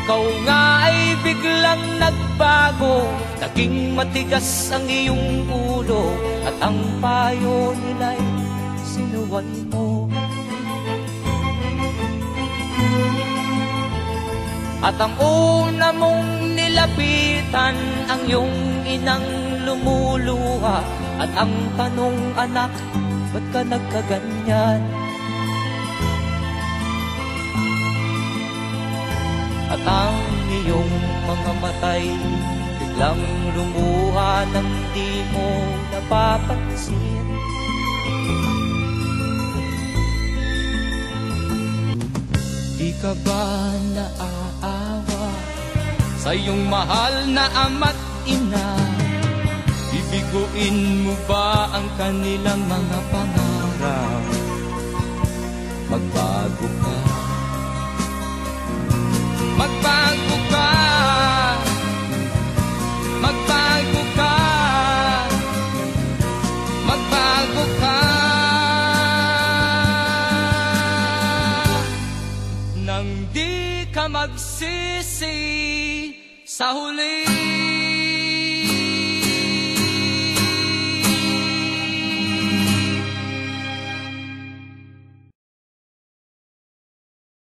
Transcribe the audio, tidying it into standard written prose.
ikaw nga ay biglang nagbago, naging matigas ang iyong ulo, at ang payo nila'y sinuway mo. At ang una mong nilapitan, ang iyong inang lumuluha, at ang tanong, anak, ba't ka nagkaganyan? At ang iyong mga matay biglang lumuha nang di mo napapansin. Di ka ba naaawa sa iyong mahal na ama't ina? Bibiguin mo ba ang kanilang mga pangarap? Magbago ka, magbago ka, magbago ka, magbago ka, nang di ka magsisi sa huli.